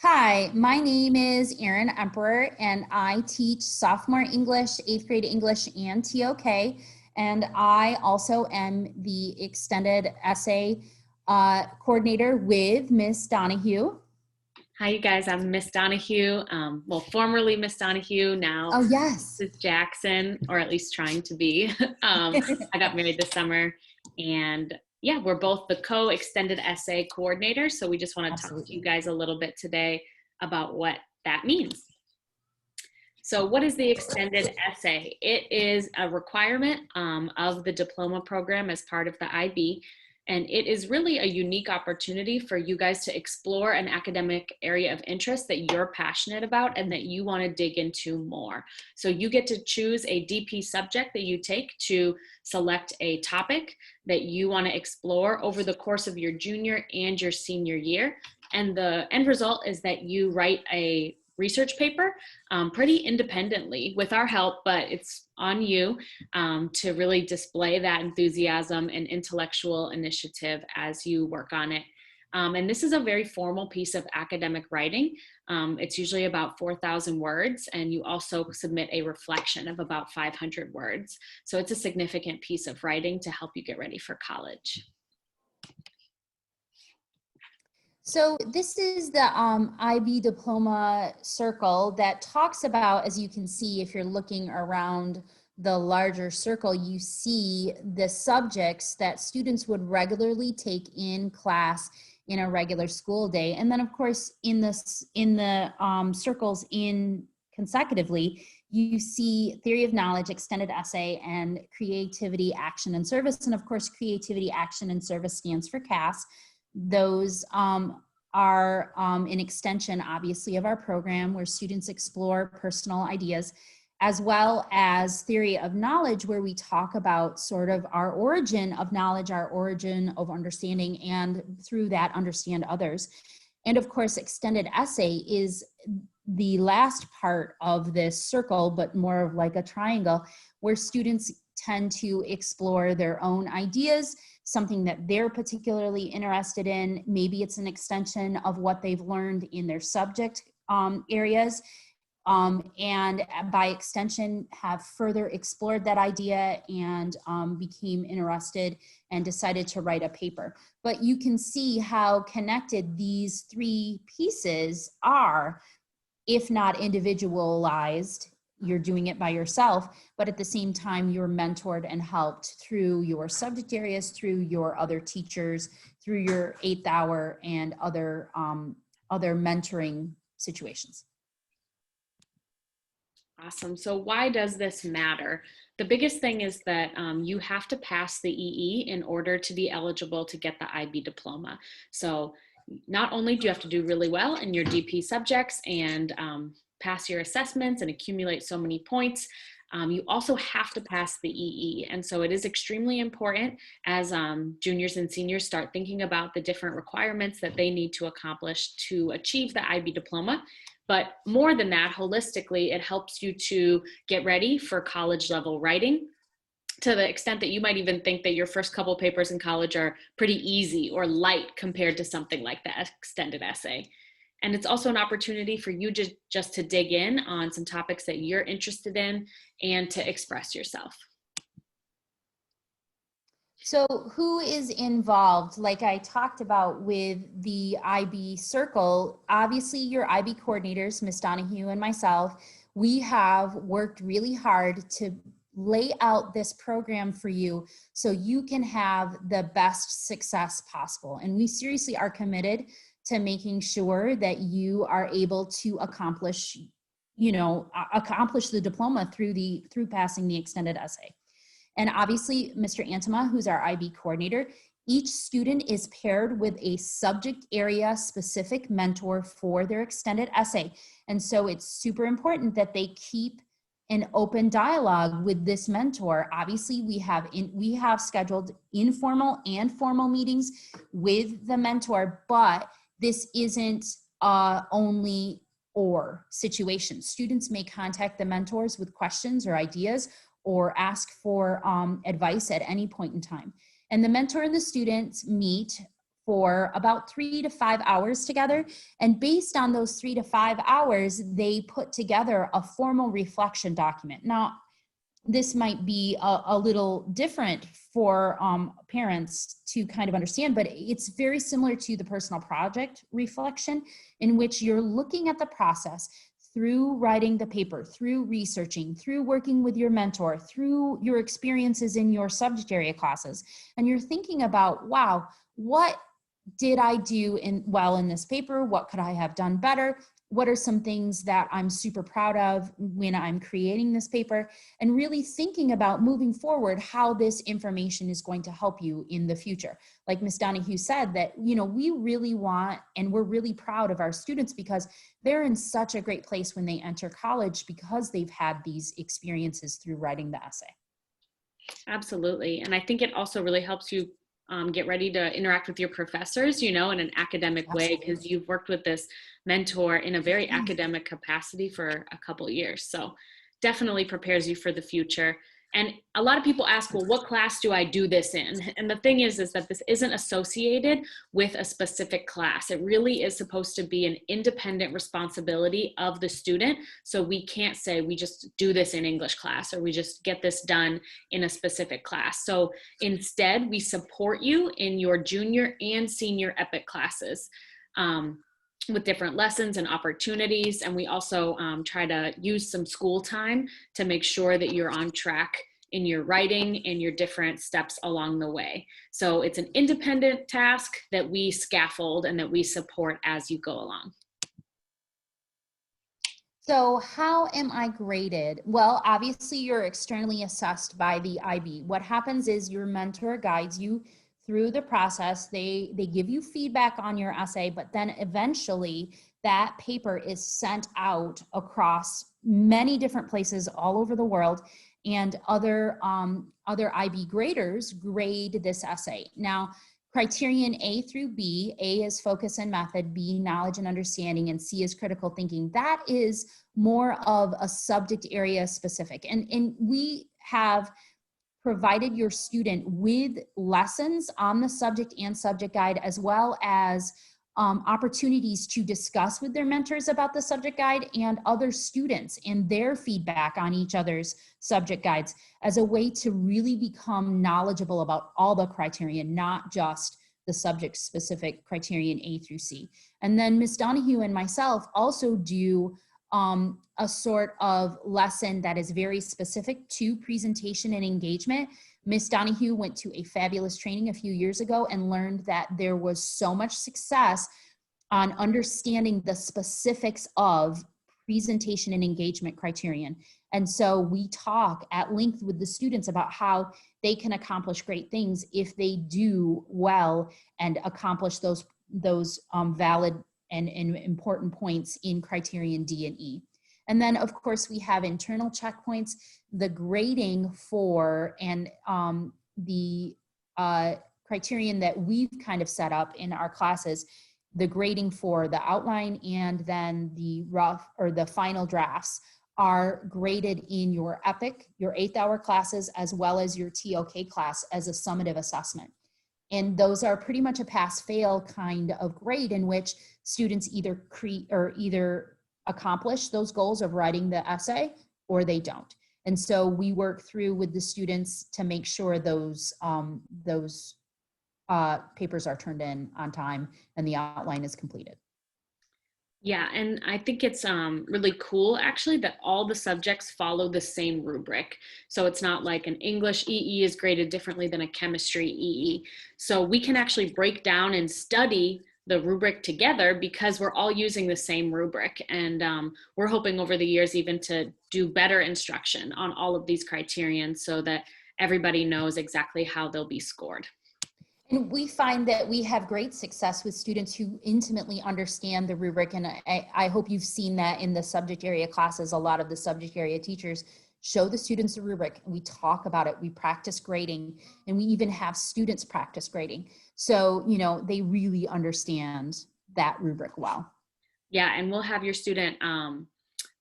Hi, my name is Erin Emperor, and I teach sophomore English, 8th grade English, and TOK. And I also am the extended essay coordinator with Miss Donahue. Hi, you guys. I'm Miss Donahue. Well, formerly Miss Donahue, now Oh, yes. Miss Jackson, or at least trying to be. I got married this summer, and yeah, we're both the co-extended essay coordinators. So we just want to talk to you Absolutely. guys a little bit today about what that means. So what is the extended essay? It is a requirement of the diploma program as part of the IB. And it is really a unique opportunity for you guys to explore an academic area of interest that you're passionate about and that you want to dig into more. So you get to choose a DP subject that you take to select a topic that you want to explore over the course of your junior and your senior year. And the end result is that you write a research paper pretty independently with our help, but it's on you to really display that enthusiasm and intellectual initiative as you work on it. And this is a very formal piece of academic writing. It's usually about 4,000 words, and you also submit a reflection of about 500 words. So it's a significant piece of writing to help you get ready for college. So this is the IB Diploma Circle that talks about, as you can see, if you're looking around the larger circle, you see the subjects that students would regularly take in class in a regular school day. And then of course, in the circles in consecutively, you see theory of knowledge, extended essay, and creativity, action, and service. And of course, creativity, action, and service stands for CAS. Those are an extension, obviously, of our program where students explore personal ideas, as well as theory of knowledge, where we talk about sort of our origin of knowledge, our origin of understanding, and through that understand others. And of course, extended essay is the last part of this circle, but more of like a triangle, where students tend to explore their own ideas, something that they're particularly interested in. Maybe it's an extension of what they've learned in their subject areas, and by extension have further explored that idea and became interested and decided to write a paper. But you can see how connected these three pieces are, if not individualized. You're doing it by yourself, but at the same time, you're mentored and helped through your subject areas, through your other teachers, through your 8th hour and other mentoring situations. Awesome. So why does this matter? The biggest thing is that you have to pass the EE in order to be eligible to get the IB diploma. So not only do you have to do really well in your DP subjects and pass your assessments and accumulate so many points, you also have to pass the EE. And so it is extremely important as juniors and seniors start thinking about the different requirements that they need to accomplish to achieve the IB diploma. But more than that, holistically, it helps you to get ready for college level writing, to the extent that you might even think that your first couple papers in college are pretty easy or light compared to something like the extended essay. And it's also an opportunity for you just to dig in on some topics that you're interested in and to express yourself. So who is involved? Like I talked about with the IB Circle, obviously your IB coordinators, Ms. Donahue and myself, we have worked really hard to lay out this program for you so you can have the best success possible. And we seriously are committed to making sure that you are able to accomplish the diploma through passing the extended essay. And obviously, Mr. Antema, who's our IB coordinator, each student is paired with a subject area specific mentor for their extended essay. And so it's super important that they keep an open dialogue with this mentor. Obviously, we have scheduled informal and formal meetings with the mentor, but this isn't only or situation. Students may contact the mentors with questions or ideas or ask for advice at any point in time. And the mentor and the students meet for about 3 to 5 hours together. And based on those 3 to 5 hours, they put together a formal reflection document. Now, this might be a little different for parents to kind of understand, but it's very similar to the personal project reflection, in which you're looking at the process through writing the paper, through researching, through working with your mentor, through your experiences in your subject area classes. And you're thinking about, wow, what did I do well in this paper? What could I have done better? What are some things that I'm super proud of when I'm creating this paper? And really thinking about moving forward, how this information is going to help you in the future. Like Ms. Donahue said, that, you know, we really want, and we're really proud of our students because they're in such a great place when they enter college because they've had these experiences through writing the essay. Absolutely. And I think it also really helps you get ready to interact with your professors, you know, in an academic way, because you've worked with this mentor in a very academic capacity for a couple of years. So definitely prepares you for the future. And a lot of people ask, well, what class do I do this in? And the thing is that this isn't associated with a specific class. It really is supposed to be an independent responsibility of the student. So we can't say we just do this in English class or we just get this done in a specific class. So instead, we support you in your junior and senior EPIC classes. With different lessons and opportunities. And we also try to use some school time to make sure that you're on track in your writing and your different steps along the way. So it's an independent task that we scaffold and that we support as you go along. So how am I graded? Well, obviously you're externally assessed by the IB. What happens is your mentor guides you through the process. They give you feedback on your essay, but then eventually that paper is sent out across many different places all over the world, and other IB graders grade this essay. Now, criterion A through B, A is focus and method, B knowledge and understanding, and C is critical thinking. That is more of a subject area specific. And we have provided your student with lessons on the subject and subject guide, as well as opportunities to discuss with their mentors about the subject guide and other students and their feedback on each other's subject guides, as a way to really become knowledgeable about all the criteria, not just the subject specific criterion A through C. And then Ms. Donahue and myself also do a sort of lesson that is very specific to presentation and engagement. Ms. Donahue went to a fabulous training a few years ago and learned that there was so much success on understanding the specifics of presentation and engagement criterion. And so we talk at length with the students about how they can accomplish great things if they do well and accomplish those valid and important points in criterion D and E. And then of course we have internal checkpoints, the grading for, and the criterion that we've kind of set up in our classes, the grading for the outline and then the rough or the final drafts are graded in your EPIC, your 8th hour classes, as well as your TOK class as a summative assessment. And those are pretty much a pass-fail kind of grade in which students either either accomplish those goals of writing the essay or they don't. And so we work through with the students to make sure those papers are turned in on time and the outline is completed. Yeah, and I think it's really cool actually that all the subjects follow the same rubric. So it's not like an English EE is graded differently than a chemistry EE. So we can actually break down and study the rubric together because we're all using the same rubric. And we're hoping over the years even to do better instruction on all of these criterions so that everybody knows exactly how they'll be scored. And we find that we have great success with students who intimately understand the rubric. And I hope you've seen that in the subject area classes. A lot of the subject area teachers show the students the rubric. We talk about it. We practice grading, and we even have students practice grading. So, you know, they really understand that rubric well. Yeah, and we'll have your student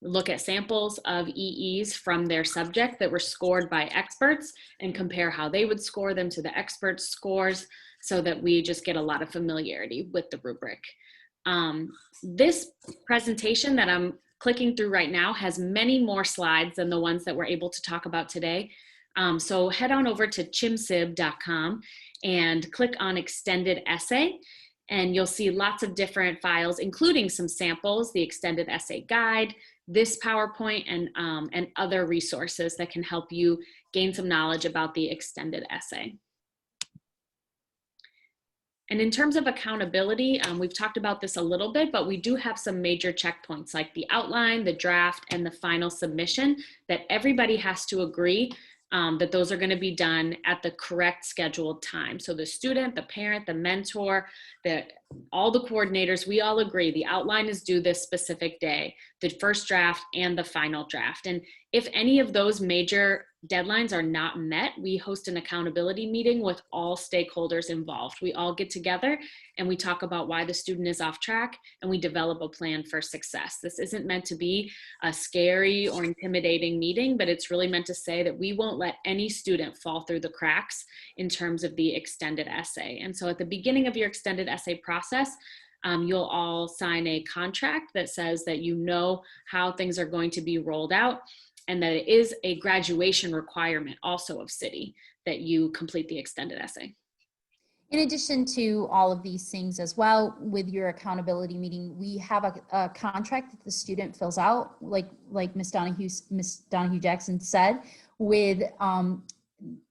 look at samples of EEs from their subject that were scored by experts and compare how they would score them to the experts' scores. so that we just get a lot of familiarity with the rubric. This presentation that I'm clicking through right now has many more slides than the ones that we're able to talk about today. So head on over to chimsib.com and click on extended essay, and you'll see lots of different files, including some samples, the extended essay guide, this PowerPoint, and other resources that can help you gain some knowledge about the extended essay. And in terms of accountability, we've talked about this a little bit, but we do have some major checkpoints like the outline, the draft, and the final submission that everybody has to agree that those are going to be done at the correct scheduled time. So the student, the parent, the mentor, all the coordinators, we all agree the outline is due this specific day, the first draft and the final draft. And if any of those major deadlines are not met, we host an accountability meeting with all stakeholders involved. We all get together and we talk about why the student is off track, and we develop a plan for success. This isn't meant to be a scary or intimidating meeting, but it's really meant to say that we won't let any student fall through the cracks in terms of the extended essay. And so at the beginning of your extended essay process, you'll all sign a contract that says that you know how things are going to be rolled out, and that it is a graduation requirement also of City that you complete the extended essay. In addition to all of these things as well, with your accountability meeting, we have a contract that the student fills out, like Miss Donahue Jackson said, with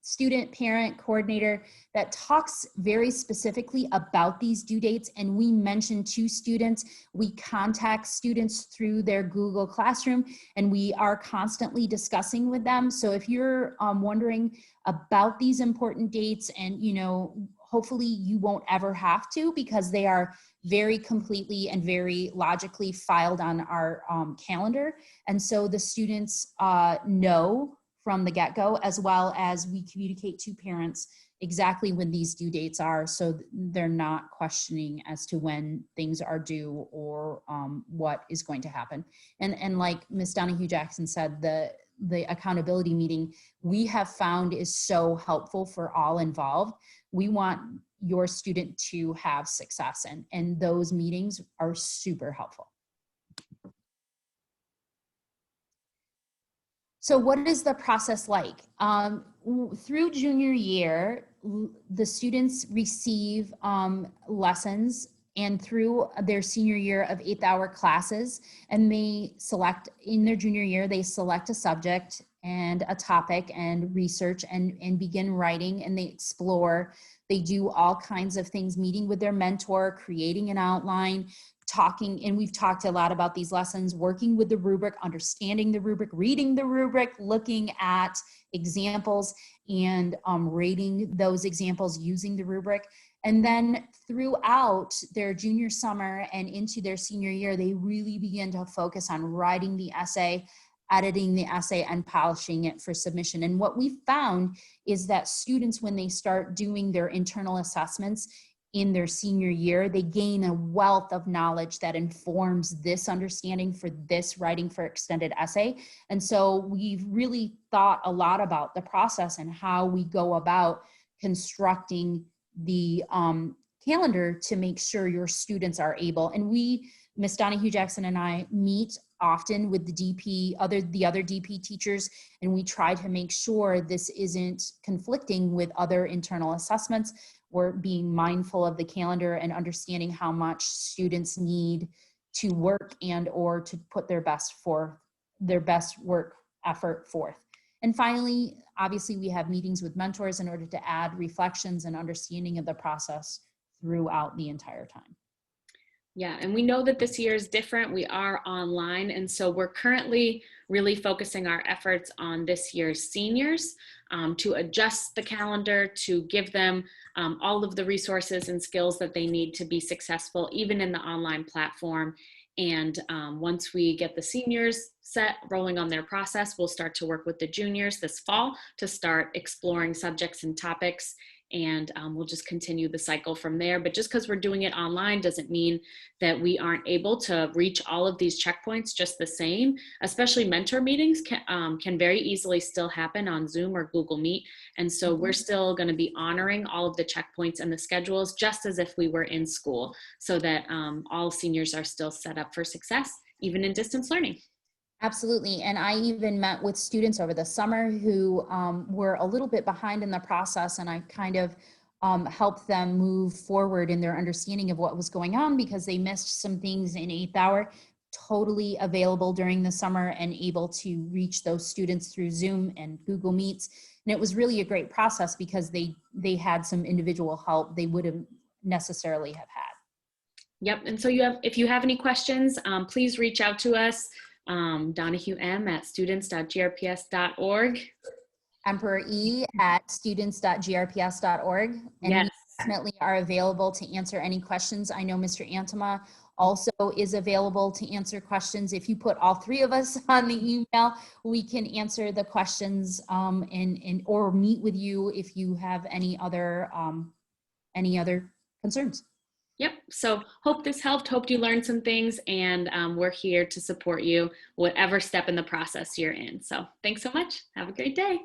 student, parent, coordinator, that talks very specifically about these due dates. And we mention to students, we contact students through their Google Classroom, and we are constantly discussing with them. So if you're wondering about these important dates, and hopefully you won't ever have to, because they are very completely and very logically filed on our calendar. And so the students know from the get-go, as well as we communicate to parents exactly when these due dates are, so they're not questioning as to when things are due or what is going to happen. And like Ms. Donahue Jackson said, the accountability meeting we have found is so helpful for all involved. We want your student to have success, and those meetings are super helpful. So what is the process like? Through junior year, the students receive lessons, and through their senior year of 8th-hour classes, and they select, in their junior year, they select a subject and a topic and research and begin writing, and they explore. They do all kinds of things, meeting with their mentor, creating an outline, talking, and we've talked a lot about these lessons, working with the rubric, understanding the rubric, reading the rubric, looking at examples, and rating those examples using the rubric. And then throughout their junior summer and into their senior year, they really begin to focus on writing the essay, editing the essay, and polishing it for submission. And what we found is that students, when they start doing their internal assessments in their senior year, they gain a wealth of knowledge that informs this understanding for this writing for extended essay. And so we've really thought a lot about the process and how we go about constructing the calendar to make sure your students are able. And we, Ms. Donahue Jackson and I, meet often with the other DP teachers, and we try to make sure this isn't conflicting with other internal assessments. We're being mindful of the calendar and understanding how much students need to work and or to put their best work effort forth. And finally, obviously, we have meetings with mentors in order to add reflections and understanding of the process throughout the entire time. Yeah, and we know that this year is different. We are online, and so we're currently really focusing our efforts on this year's seniors to adjust the calendar, to give them all of the resources and skills that they need to be successful, even in the online platform. And once we get the seniors set rolling on their process, we'll start to work with the juniors this fall to start exploring subjects and topics and we'll just continue the cycle from there. But just because we're doing it online doesn't mean that we aren't able to reach all of these checkpoints just the same. Especially mentor meetings can very easily still happen on Zoom or Google Meet. And so we're still going to be honoring all of the checkpoints and the schedules just as if we were in school, so that all seniors are still set up for success, even in distance learning. Absolutely. And I even met with students over the summer who were a little bit behind in the process, and I kind of helped them move forward in their understanding of what was going on because they missed some things in 8th hour. Totally available during the summer and able to reach those students through Zoom and Google Meets. And it was really a great process because they had some individual help they wouldn't necessarily have had. Yep. And so if you have any questions, please reach out to us. Donahue M at students.grps.org. Emperor E at students.grps.org. And Yes. we definitely are available to answer any questions. I know Mr. Antema also is available to answer questions. If you put all 3 of us on the email, we can answer the questions or meet with you if you have any other concerns. Yep. So hope this helped. Hope you learned some things, and we're here to support you whatever step in the process you're in. So thanks so much. Have a great day.